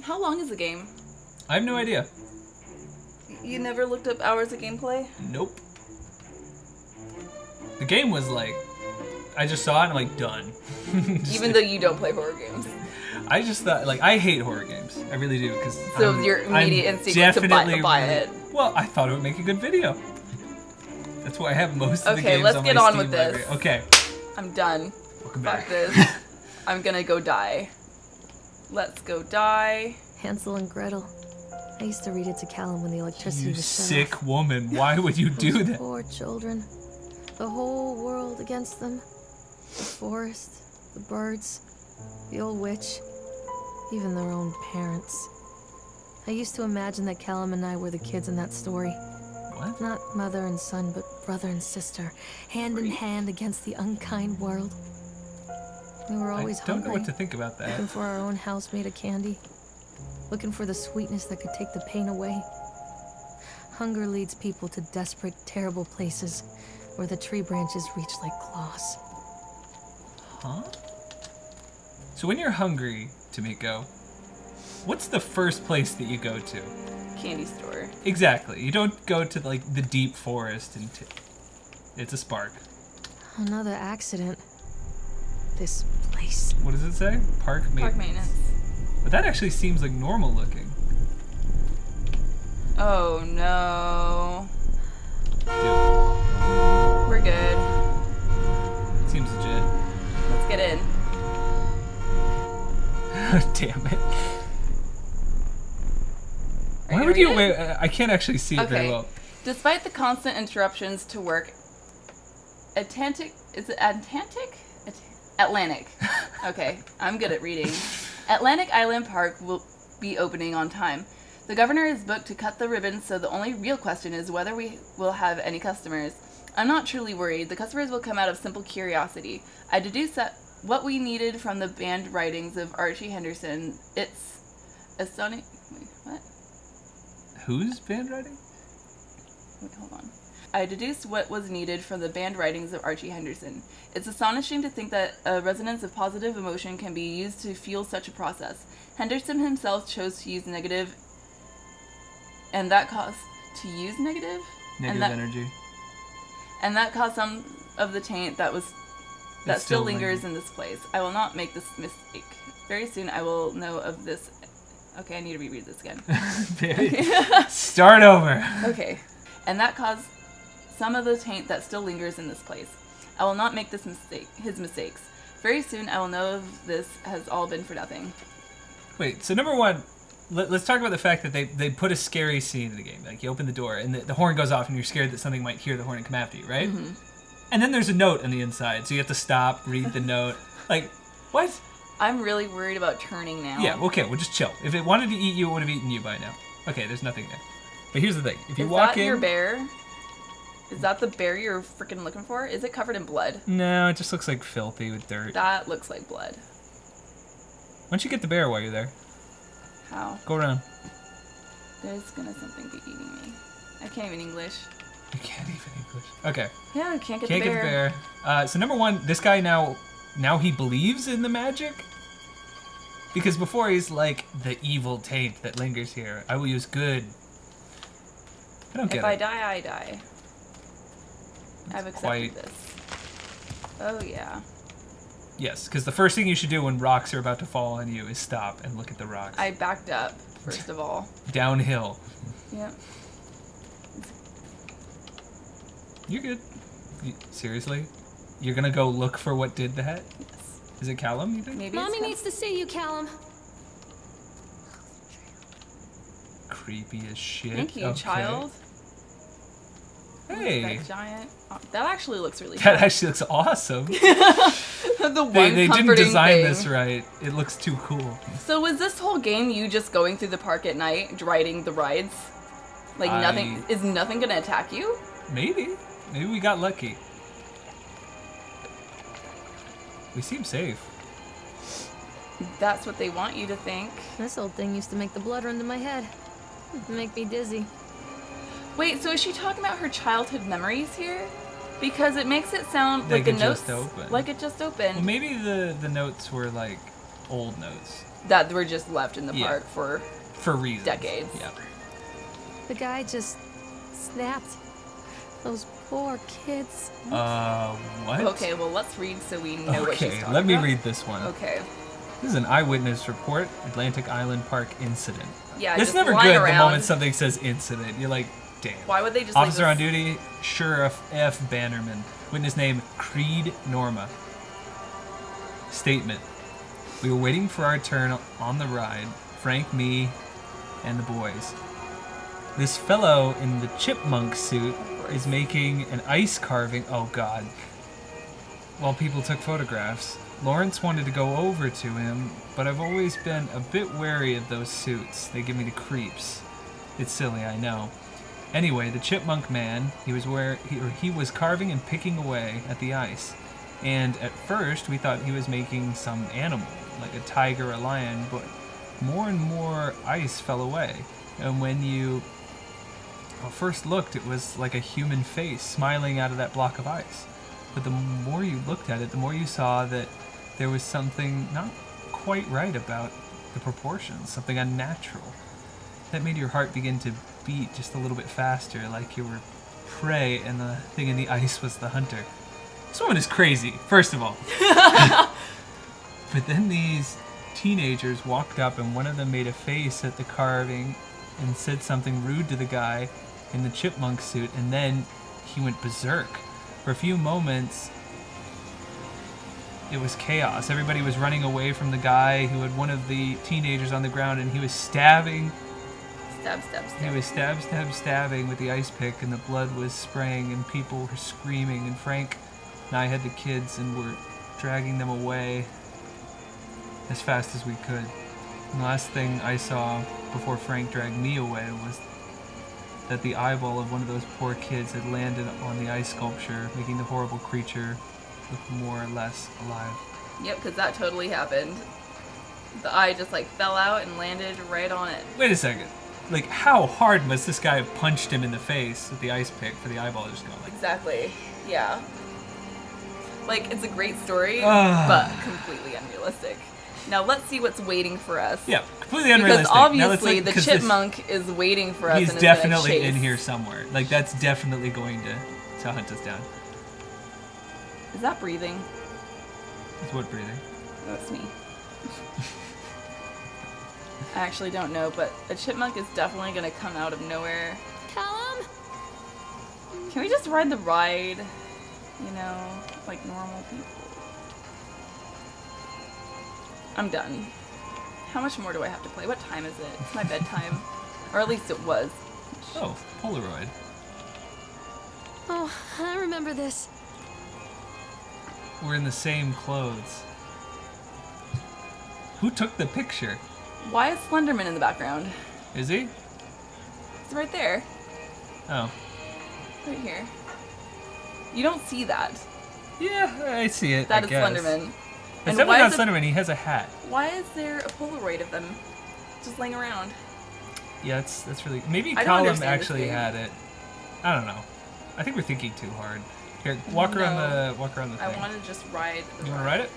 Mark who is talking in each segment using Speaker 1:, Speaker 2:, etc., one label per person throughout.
Speaker 1: How long is the game?
Speaker 2: I have no idea.
Speaker 1: You never looked up hours of gameplay?
Speaker 2: Nope. The game was like, I just saw it and I'm like, done.
Speaker 1: Even though you don't play horror games.
Speaker 2: I just thought, like, I hate horror games. I really do.
Speaker 1: So your immediate instinct was to buy it.
Speaker 2: Well, I thought it would make a good video. That's why I have most of the games
Speaker 1: let's
Speaker 2: on
Speaker 1: get
Speaker 2: my
Speaker 1: on
Speaker 2: Steam
Speaker 1: with this.
Speaker 2: library. Okay.
Speaker 1: I'm done.
Speaker 2: Welcome
Speaker 1: Fuck
Speaker 2: back.
Speaker 1: this. I'm gonna go die. Let's go die.
Speaker 3: Hansel and Gretel. I used to read it to Callum when the electricity
Speaker 2: You
Speaker 3: was shut
Speaker 2: sick
Speaker 3: off.
Speaker 2: woman. Why would you do
Speaker 3: Those
Speaker 2: that?
Speaker 3: Poor children. The whole world against them. The forest, the birds, the old witch, even their own parents. I used to imagine that Callum and I were the kids in that story.
Speaker 2: What?
Speaker 3: Not mother and son, but brother and sister, hand in hand against the unkind world. We were always
Speaker 2: I don't
Speaker 3: hungry,
Speaker 2: know what to think about that.
Speaker 3: looking for our own house made of candy, looking for the sweetness that could take the pain away. Hunger leads people to desperate, terrible places where the tree branches reach like claws.
Speaker 2: Huh? So when you're hungry, Tomiko, what's the first place that you go to?
Speaker 1: Candy store.
Speaker 2: Exactly. You don't go to, like, the deep forest and it's a spark.
Speaker 3: Another accident. This place.
Speaker 2: What does it say? Park maintenance.
Speaker 1: Park maintenance.
Speaker 2: But that actually seems like normal looking.
Speaker 1: Oh no.
Speaker 2: Dude,
Speaker 1: We're good.
Speaker 2: seems legit.
Speaker 1: Let's get in.
Speaker 2: Damn it.
Speaker 1: Are
Speaker 2: Why
Speaker 1: you
Speaker 2: would you
Speaker 1: ready?
Speaker 2: wait? I can't actually see it very
Speaker 1: Okay.
Speaker 2: well.
Speaker 1: Despite the constant interruptions to work, Atlantic. Is it Atlantic? Atlantic. Okay, I'm good at reading. Atlantic Island Park will be opening on time. The governor is booked to cut the ribbons, so the only real question is whether we will have any customers. I'm not truly worried. The customers will come out of simple curiosity. I deduce that what we needed from the banned writings of Archie Henderson, it's a stunning... Wait, what?
Speaker 2: Who's band writing?
Speaker 1: Wait, hold on. I deduced what was needed from the banned writings of Archie Henderson. It's astonishing to think that a resonance of positive emotion can be used to fuel such a process. Henderson himself chose to use negative, and that caused
Speaker 2: Negative
Speaker 1: that-
Speaker 2: energy.
Speaker 1: and that caused some of the taint that
Speaker 2: It
Speaker 1: still lingers in this place. I will not make this mistake. Very soon I will know of this. Okay, I need to reread this again.
Speaker 2: Start over.
Speaker 1: Okay. And that caused some of the taint that still lingers in this place. I will not make his mistakes. Very soon I will know if this has all been for nothing.
Speaker 2: Wait, so number one, let's talk about the fact that they put a scary scene in the game. Like, you open the door and the horn goes off and you're scared that something might hear the horn and come after you, right?
Speaker 1: Mm-hmm.
Speaker 2: And then there's a note on the inside, so you have to stop, read the note. Like, what?
Speaker 1: I'm really worried about turning now.
Speaker 2: Yeah, okay, well, just chill. If it wanted to eat you, it would have eaten you by now. Okay, there's nothing there. But here's the thing. If you
Speaker 1: Is
Speaker 2: walk
Speaker 1: that
Speaker 2: in...
Speaker 1: your bear? Is that the bear you're freaking looking for? Is it covered in blood?
Speaker 2: No, it just looks like filthy with dirt.
Speaker 1: That looks like blood.
Speaker 2: Why don't you get the bear while you're there?
Speaker 1: How?
Speaker 2: Go around.
Speaker 1: There's gonna something be eating me. I can't even English.
Speaker 2: You can't even English. Okay.
Speaker 1: Yeah, I can't get
Speaker 2: Can't
Speaker 1: the
Speaker 2: get
Speaker 1: bear.
Speaker 2: the bear. So number one, this guy now he believes in the magic? Because before he's like, the evil taint that lingers here. I will use good. I don't get
Speaker 1: If I
Speaker 2: it.
Speaker 1: die, I die. I've accepted
Speaker 2: quite-
Speaker 1: this. Oh yeah.
Speaker 2: Yes, because the first thing you should do when rocks are about to fall on you is stop and look at the rocks.
Speaker 1: I backed up, first of all.
Speaker 2: Downhill.
Speaker 1: Yep.
Speaker 2: You're good. Seriously? You're gonna go look for what did that?
Speaker 1: Yes.
Speaker 2: Is it Callum, you think?
Speaker 1: Maybe
Speaker 3: Mommy
Speaker 1: it's
Speaker 3: needs to see you, Callum.
Speaker 2: Creepy as shit.
Speaker 1: Thank you,
Speaker 2: Okay.
Speaker 1: child.
Speaker 2: Hey.
Speaker 1: That giant. Oh, that actually looks really
Speaker 2: That
Speaker 1: cool.
Speaker 2: actually looks awesome.
Speaker 1: The one
Speaker 2: They didn't
Speaker 1: comforting
Speaker 2: design
Speaker 1: thing.
Speaker 2: this right. It looks too cool.
Speaker 1: So was this whole game you just going through the park at night, riding the rides? Like nothing is nothing gonna attack you?
Speaker 2: Maybe. Maybe we got lucky. We seem safe.
Speaker 1: That's what they want you to think.
Speaker 3: This old thing used to make the blood run to my head. Make me dizzy.
Speaker 1: Wait, so is she talking about her childhood memories here? Because it makes it sound
Speaker 2: Like
Speaker 1: like the
Speaker 2: it
Speaker 1: notes
Speaker 2: just opened.
Speaker 1: like it just opened.
Speaker 2: Well, maybe the notes were like old notes
Speaker 1: that were just left in the
Speaker 2: Yeah.
Speaker 1: park for
Speaker 2: for reasons.
Speaker 1: decades.
Speaker 2: Yeah.
Speaker 3: The guy just snapped. Those poor kids.
Speaker 2: What?
Speaker 1: Okay, well, let's read so we know what she's
Speaker 2: Okay,
Speaker 1: talking
Speaker 2: let me
Speaker 1: about.
Speaker 2: read this one.
Speaker 1: Okay.
Speaker 2: This is an eyewitness report, Atlantic Island Park incident.
Speaker 1: Yeah,
Speaker 2: It's
Speaker 1: just
Speaker 2: never
Speaker 1: lying
Speaker 2: good the
Speaker 1: around.
Speaker 2: moment something says incident. You're like, damn.
Speaker 1: Why would they just
Speaker 2: Officer on
Speaker 1: leave
Speaker 2: duty, Sheriff F. Bannerman. Witness name, Creed Norma. Statement. We were waiting for our turn on the ride. Frank, me, and the boys. This fellow in the chipmunk suit is making an ice carving. Oh, God. While people took photographs. Lawrence wanted to go over to him, but I've always been a bit wary of those suits. They give me the creeps. It's silly, I know. Anyway, the chipmunk man, he was carving and picking away at the ice. And at first, we thought he was making some animal, like a tiger or a lion, but more and more ice fell away. And when you first looked, it was like a human face smiling out of that block of ice. But the more you looked at it, the more you saw that there was something not quite right about the proportions, something unnatural. That made your heart begin to beat just a little bit faster, like you were prey and the thing in the ice was the hunter. This woman is crazy, first of all. But then these teenagers walked up and one of them made a face at the carving and said something rude to the guy in the chipmunk suit, and then he went berserk. For a few moments, it was chaos. Everybody was running away from the guy who had one of the teenagers on the ground, and he was stabbing. He was stabbing with the ice pick, and the blood was spraying, and people were screaming, and Frank and I had the kids, and were dragging them away as fast as we could. And the last thing I saw before Frank dragged me away was that the eyeball of one of those poor kids had landed on the ice sculpture, making the horrible creature look more or less alive.
Speaker 1: Yep, because that totally happened. The eye just like fell out and landed right on it.
Speaker 2: Wait a second. Like, how hard must this guy have punched him in the face with the ice pick for the eyeball to just go like...
Speaker 1: Exactly. Yeah. Like, it's a great story,
Speaker 2: Ah.
Speaker 1: but completely unrealistic. Now let's see what's waiting for us.
Speaker 2: Yeah, completely unrealistic.
Speaker 1: Because
Speaker 2: Now,
Speaker 1: obviously
Speaker 2: let's
Speaker 1: the
Speaker 2: look- 'cause
Speaker 1: chipmunk is waiting for us.
Speaker 2: He's
Speaker 1: and is gonna
Speaker 2: definitely
Speaker 1: chase.
Speaker 2: in here somewhere. Like, that's definitely going to hunt us down.
Speaker 1: Is that breathing?
Speaker 2: It's what breathing.
Speaker 1: That's me. I actually don't know, but a chipmunk is definitely gonna come out of nowhere.
Speaker 3: Callum?
Speaker 1: Can we just ride the ride? You know, like normal people. I'm done. How much more do I have to play? What time is it? It's my bedtime. Or at least it was.
Speaker 2: Oh, Polaroid.
Speaker 3: Oh, I remember this.
Speaker 2: We're in the same clothes. Who took the picture?
Speaker 1: Why is Slenderman in the background?
Speaker 2: Is he?
Speaker 1: It's right there.
Speaker 2: Oh.
Speaker 1: Right here. You don't see that.
Speaker 2: Yeah, I see it.
Speaker 1: That
Speaker 2: I
Speaker 1: is
Speaker 2: guess.
Speaker 1: Slenderman.
Speaker 2: It's
Speaker 1: And
Speaker 2: definitely
Speaker 1: why
Speaker 2: not
Speaker 1: is it-
Speaker 2: Slenderman. He has a hat.
Speaker 1: Why is there a Polaroid of them just laying around?
Speaker 2: Yeah, that's really... Maybe
Speaker 1: I don't
Speaker 2: Column
Speaker 1: understand this
Speaker 2: actually
Speaker 1: game.
Speaker 2: had it. I don't know. I think we're thinking too hard. Here, walk around
Speaker 1: No.
Speaker 2: the thing.
Speaker 1: I want to just ride the
Speaker 2: You want to ride it?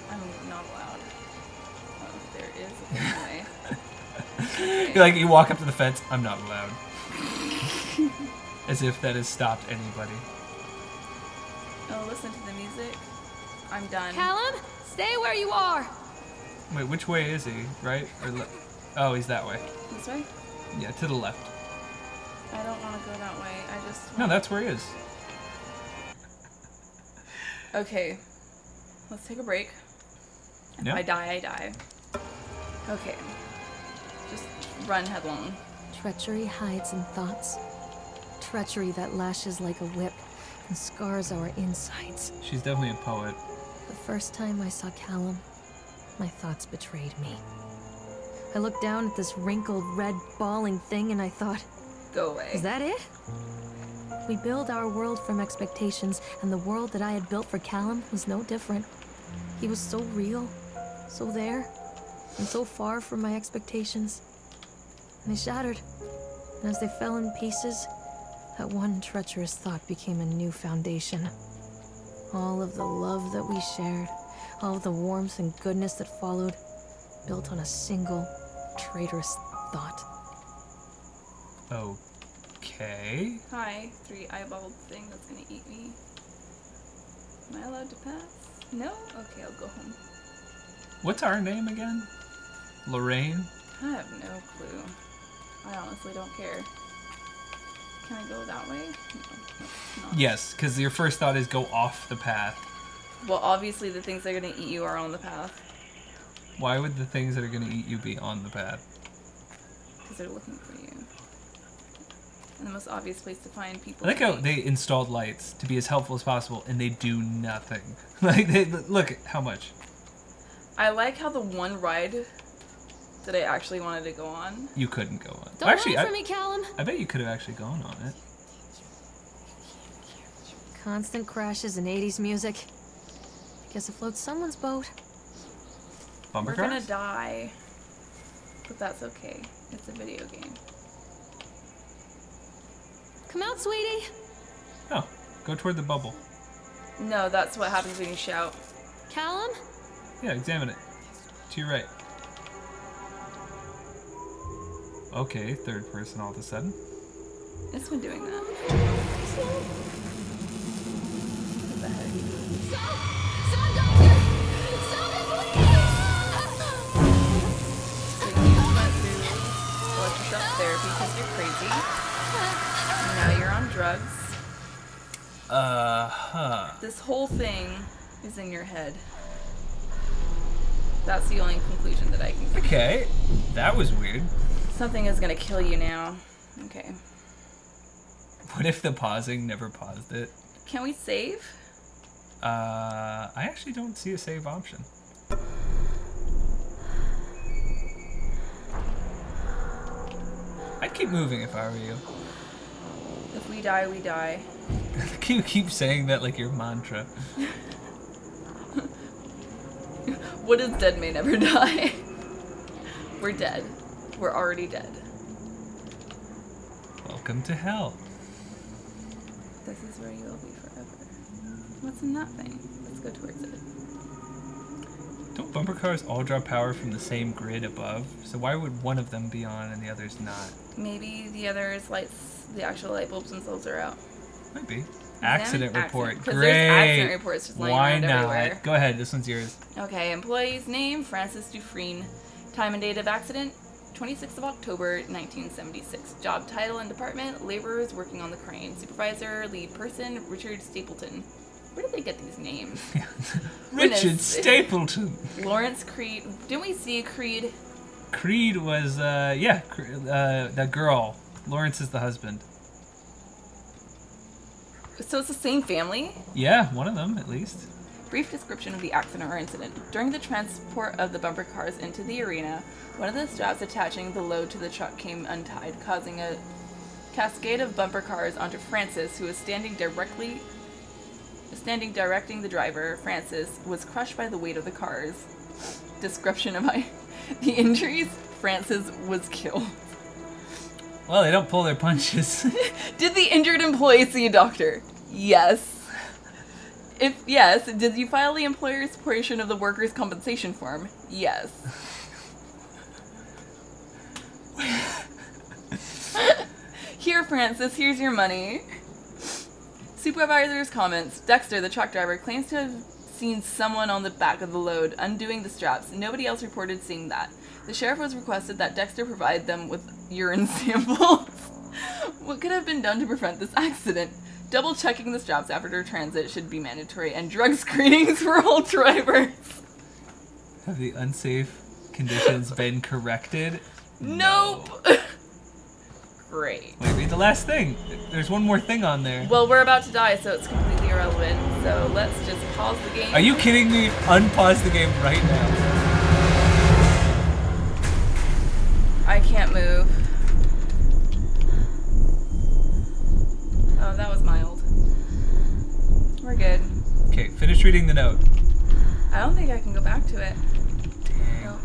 Speaker 1: I'm not allowed. Oh, there is a thing away. Okay.
Speaker 2: You're like, you walk up to the fence, I'm not allowed. As if that has stopped anybody.
Speaker 1: Oh, listen to the music. I'm done.
Speaker 3: Callum, stay where you are.
Speaker 2: Wait, which way is he? Right? Or oh, he's that way.
Speaker 1: This way?
Speaker 2: Yeah, to the left.
Speaker 1: I don't want to go that way. I just...
Speaker 2: No, that's where he is.
Speaker 1: Okay. Let's take a break. If
Speaker 2: Yeah.
Speaker 1: I die, I die. Okay. Just run headlong.
Speaker 3: Treachery hides in thoughts. Treachery that lashes like a whip and scars our insides.
Speaker 2: She's definitely a poet.
Speaker 3: The first time I saw Callum, my thoughts betrayed me. I looked down at this wrinkled, red, bawling thing and I thought,
Speaker 1: Go away.
Speaker 3: is that it? We build our world from expectations, and the world that I had built for Callum was no different. He was so real, so there, and so far from my expectations. And they shattered. And as they fell in pieces, that one treacherous thought became a new foundation. All of the love that we shared, All of the warmth and goodness that followed, built on a single traitorous thought.
Speaker 2: Okay.
Speaker 1: Hi, 3-eyeballed thing that's gonna eat me. Am I allowed to pass? No? Okay, I'll go home.
Speaker 2: What's our name again? Lorraine?
Speaker 1: I have no clue. I honestly don't care. Can I go that way? No, not.
Speaker 2: Yes, because your first thought is go off the path.
Speaker 1: Well, obviously the things that are gonna eat you are on the path.
Speaker 2: Why would the things that are going to eat you be on the path?
Speaker 1: Because they're looking for you. And the most obvious place to find people.
Speaker 2: I like how they installed lights to be as helpful as possible, and they do nothing. Like, they look at how much.
Speaker 1: I like how the one ride that I actually wanted to go on.
Speaker 2: You couldn't go on.
Speaker 3: Don't
Speaker 2: Actually,
Speaker 3: ride for me, Callum.
Speaker 2: I bet you could have actually gone on it.
Speaker 3: Constant crashes and 80s music. Guess it floats someone's boat.
Speaker 2: Bumper
Speaker 1: We're
Speaker 2: cars?
Speaker 1: gonna die. But that's okay. It's a video game.
Speaker 3: Come out, sweetie.
Speaker 2: Oh, go toward the bubble.
Speaker 1: No, that's what happens when you shout.
Speaker 3: Callum?
Speaker 2: Yeah, examine it. To your right. Okay, third person all of a sudden.
Speaker 1: It's been doing that. What the heck? So you went through electroshock therapy because you're crazy. And now you're on drugs. This whole thing is in your head. That's the only conclusion that I can come to.
Speaker 2: Okay, that was weird.
Speaker 1: Something is gonna kill you now. Okay.
Speaker 2: What if the pausing never paused it?
Speaker 1: Can we save?
Speaker 2: I actually don't see a save option. I'd keep moving if I were you.
Speaker 1: If we die, we die.
Speaker 2: You keep saying that like your mantra.
Speaker 1: What is dead may never die. We're dead. We're already dead.
Speaker 2: Welcome to hell.
Speaker 1: This is where you will be forever. What's in that thing? Let's go towards it.
Speaker 2: Don't bumper cars all draw power from the same grid above? So why would one of them be on and the others not?
Speaker 1: Maybe the others lights, the actual light bulbs themselves are out.
Speaker 2: Might be. Accident report.
Speaker 1: Because
Speaker 2: Great.
Speaker 1: there's accident reports just lying
Speaker 2: Why
Speaker 1: around
Speaker 2: not?
Speaker 1: everywhere.
Speaker 2: Go ahead. This one's yours.
Speaker 1: Okay, employee's name, Francis Dufresne. Time and date of accident, 26th of October, 1976. Job title and department, laborers working on the crane. Supervisor, lead person, Richard Stapleton. Where did they get these names?
Speaker 2: Richard
Speaker 1: Goodness.
Speaker 2: Stapleton.
Speaker 1: Lawrence Creed. Didn't we see Creed?
Speaker 2: Creed was, the girl. Lawrence is the husband.
Speaker 1: So it's the same family?
Speaker 2: Yeah, one of them, at least.
Speaker 1: Brief description of the accident or incident. During the transport of the bumper cars into the arena, one of the straps attaching the load to the truck came untied, causing a cascade of bumper cars onto Francis, who was directing the driver. Francis was crushed by the weight of the cars. Description of the injuries, Francis was killed.
Speaker 2: Well, they don't pull their punches.
Speaker 1: Did the injured employee see a doctor? Yes. If yes, did you file the employer's portion of the workers' compensation form? Yes. Here, Francis, here's your money. Supervisor's comments. Dexter, the truck driver, claims to have seen someone on the back of the load undoing the straps. Nobody else reported seeing that. The sheriff was requested that Dexter provide them with urine samples. What could have been done to prevent this accident? Double checking the straps after transit should be mandatory, and drug screenings for all drivers.
Speaker 2: Have the unsafe conditions been corrected?
Speaker 1: Nope. Great.
Speaker 2: Wait, read the last thing. There's one more thing on there.
Speaker 1: Well, we're about to die, so it's completely irrelevant. So let's just pause the game.
Speaker 2: Are you kidding me? Unpause the game right now.
Speaker 1: I can't move. Oh, that was mild. We're good.
Speaker 2: Okay, finish reading the note.
Speaker 1: I don't think I can go back to it.
Speaker 2: Dang.
Speaker 1: No.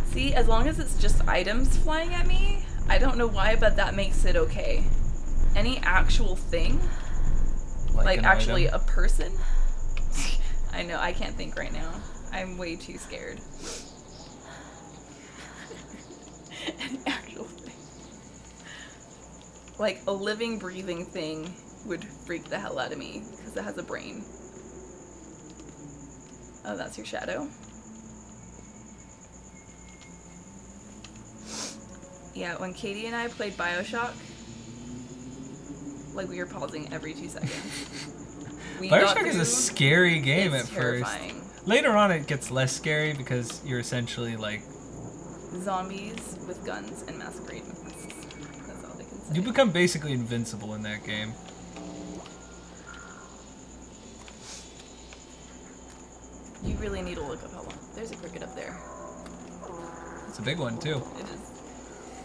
Speaker 1: See, as long as it's just items flying at me, I don't know why, but that makes it okay. Any actual thing, like
Speaker 2: an
Speaker 1: actually
Speaker 2: item.
Speaker 1: a person, I know, I can't think right now. I'm way too scared. An actual thing. Like, a living, breathing thing would freak the hell out of me, because it has a brain. Oh, that's your shadow. Yeah, when Katie and I played BioShock, like, we were pausing every 2 seconds. We got
Speaker 2: BioShock is
Speaker 1: through-
Speaker 2: a scary game
Speaker 1: it's
Speaker 2: at
Speaker 1: terrifying.
Speaker 2: first. Later on, it gets less scary because you're essentially like
Speaker 1: Zombies with guns and masquerade masks. That's all they can say.
Speaker 2: you become basically invincible in that game.
Speaker 1: You really need to look up how long. There's a cricket up there.
Speaker 2: It's a big one too.
Speaker 1: It is.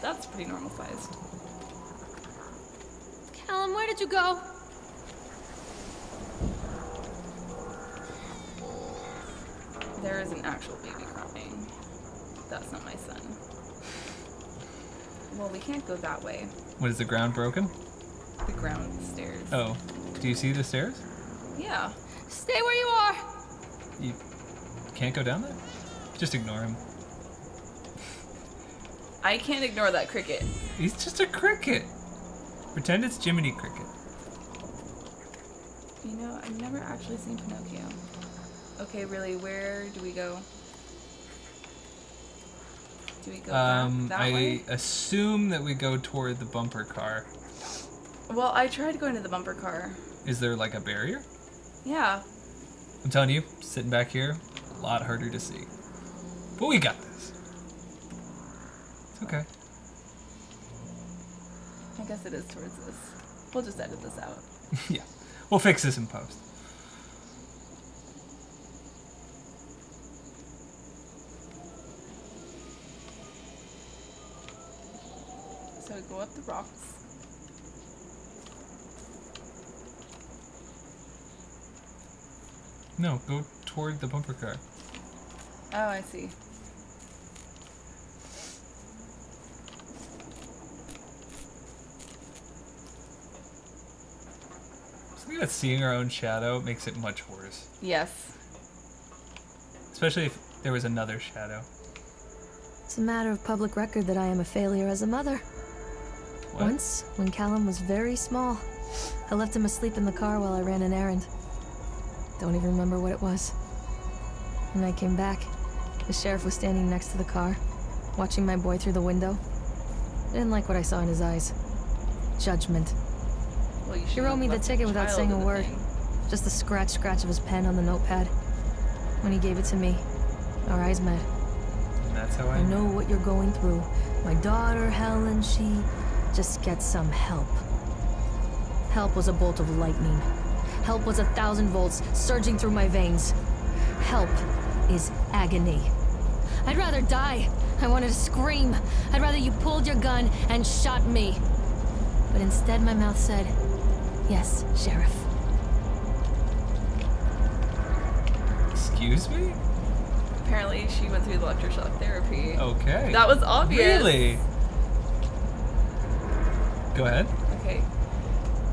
Speaker 1: That's pretty normal sized.
Speaker 3: Callum, where did you go?
Speaker 1: There is an actual baby crying. That's not my son. Well, we can't go that way.
Speaker 2: What is the ground broken?
Speaker 1: The ground, the stairs.
Speaker 2: Oh, do you see the stairs?
Speaker 1: Yeah.
Speaker 3: Stay where you are.
Speaker 2: You can't go down there? Just ignore him.
Speaker 1: I can't ignore that cricket.
Speaker 2: He's just a cricket. Pretend it's Jiminy Cricket.
Speaker 1: You know, I've never actually seen Pinocchio. Okay, really, where do we go? Do we go that way?
Speaker 2: I assume that we go toward the bumper car.
Speaker 1: Well, I tried going to the bumper car.
Speaker 2: Is there like a barrier?
Speaker 1: Yeah.
Speaker 2: I'm telling you, sitting back here, a lot harder to see. But we got this. It's okay.
Speaker 1: I guess it is towards this. We'll just edit this out.
Speaker 2: Yeah. We'll fix this in post.
Speaker 1: So we go up the rocks.
Speaker 2: No, go toward the bumper car.
Speaker 1: Oh, I see.
Speaker 2: Something about seeing our own shadow makes it much worse.
Speaker 1: Yes.
Speaker 2: Especially if there was another shadow.
Speaker 3: It's a matter of public record that I am a failure as a mother.
Speaker 2: What?
Speaker 3: Once, when Callum was very small, I left him asleep in the car while I ran an errand. Don't even remember what it was. When I came back, the sheriff was standing next to the car, watching my boy through the window. I didn't like what I saw in his eyes. Judgment.
Speaker 1: Well, you
Speaker 3: He
Speaker 1: shouldn't
Speaker 3: wrote
Speaker 1: have
Speaker 3: me the
Speaker 1: left
Speaker 3: ticket without
Speaker 1: child
Speaker 3: saying a
Speaker 1: in the
Speaker 3: word.
Speaker 1: thing.
Speaker 3: Just the scratch of his pen on the notepad. When he gave it to me, our eyes met.
Speaker 2: And that's how
Speaker 3: I know what you're going through. My daughter, Helen, she just gets some help. Help was a bolt of lightning. Help was 1,000 volts surging through my veins. Help is agony. I'd rather die. I wanted to scream. I'd rather you pulled your gun and shot me. But instead my mouth said, yes, Sheriff.
Speaker 2: Excuse me?
Speaker 1: Apparently, she went through the electroshock therapy.
Speaker 2: Okay.
Speaker 1: That was obvious.
Speaker 2: Really? Go ahead.
Speaker 1: Okay.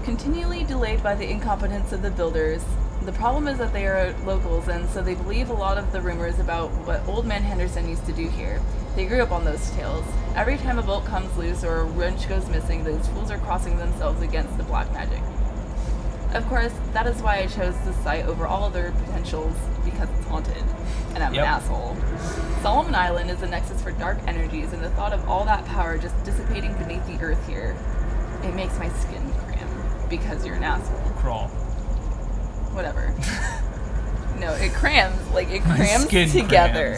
Speaker 1: Continually delayed by the incompetence of the builders. The problem is that they are locals, and so they believe a lot of the rumors about what Old Man Henderson used to do here. They grew up on those tales. Every time a bolt comes loose or a wrench goes missing, those fools are crossing themselves against the black magic. Of course, that is why I chose this site over all other potentials, because it's haunted. And I'm
Speaker 2: Yep.
Speaker 1: an asshole. Solomon Island is a nexus for dark energies, and the thought of all that power just dissipating beneath the earth here, it makes my skin cram. Because you're an asshole.
Speaker 2: Crawl.
Speaker 1: Whatever. No, it crams. Like, it
Speaker 2: My
Speaker 1: crams
Speaker 2: skin
Speaker 1: together.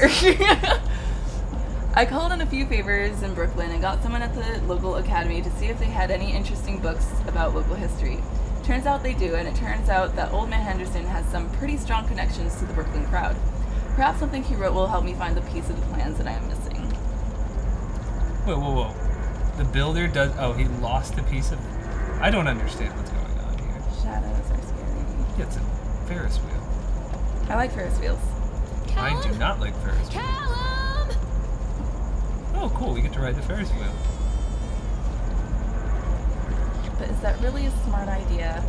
Speaker 1: I called in a few favors in Brooklyn and got someone at the local academy to see if they had any interesting books about local history. Turns out they do, and it turns out that Old Man Henderson has some pretty strong connections to the Brooklyn crowd. Perhaps something he wrote will help me find the piece of the plans that I am missing.
Speaker 2: Whoa. The builder does. Oh, he lost a piece of. I don't understand what's going on here.
Speaker 1: Shadows are scary.
Speaker 2: Yeah, it's a Ferris wheel.
Speaker 1: I like Ferris wheels.
Speaker 2: I do not like Ferris wheels.
Speaker 3: Callum!
Speaker 2: Oh, cool. We get to ride the Ferris wheel.
Speaker 1: But is that really a smart idea?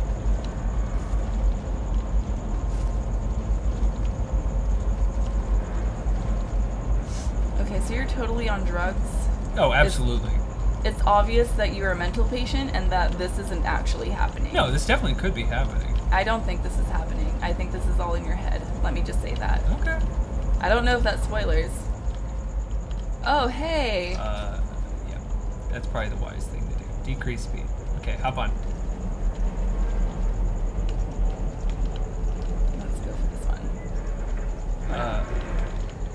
Speaker 1: Okay, so you're totally on drugs.
Speaker 2: Oh, absolutely.
Speaker 1: It's obvious that you're a mental patient and that this isn't actually happening.
Speaker 2: No, this definitely could be happening.
Speaker 1: I don't think this is happening. I think this is all in your head. Let me just say that.
Speaker 2: Okay.
Speaker 1: I don't know if that's spoilers. Oh, hey.
Speaker 2: Yeah. That's probably the wise thing to do. Decrease speed. Okay, hop on.
Speaker 1: Let's go for this one.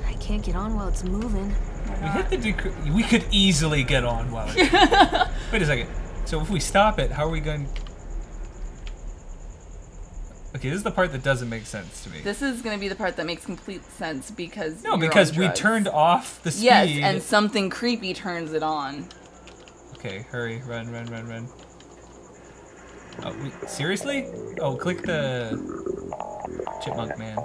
Speaker 3: I can't get on while it's moving.
Speaker 1: Why
Speaker 2: We
Speaker 1: not?
Speaker 2: hit the decrease. We could easily get on while it's... Wait a second. So if we stop it, how are we going... Okay, this is the part that doesn't make sense to me.
Speaker 1: This is going to be the part that makes complete sense because
Speaker 2: No,
Speaker 1: you're
Speaker 2: because
Speaker 1: on
Speaker 2: we
Speaker 1: drugs.
Speaker 2: turned off the speed.
Speaker 1: Yes, and something creepy turns it on.
Speaker 2: Okay, hurry, run. Oh, seriously? Oh, click the chipmunk man.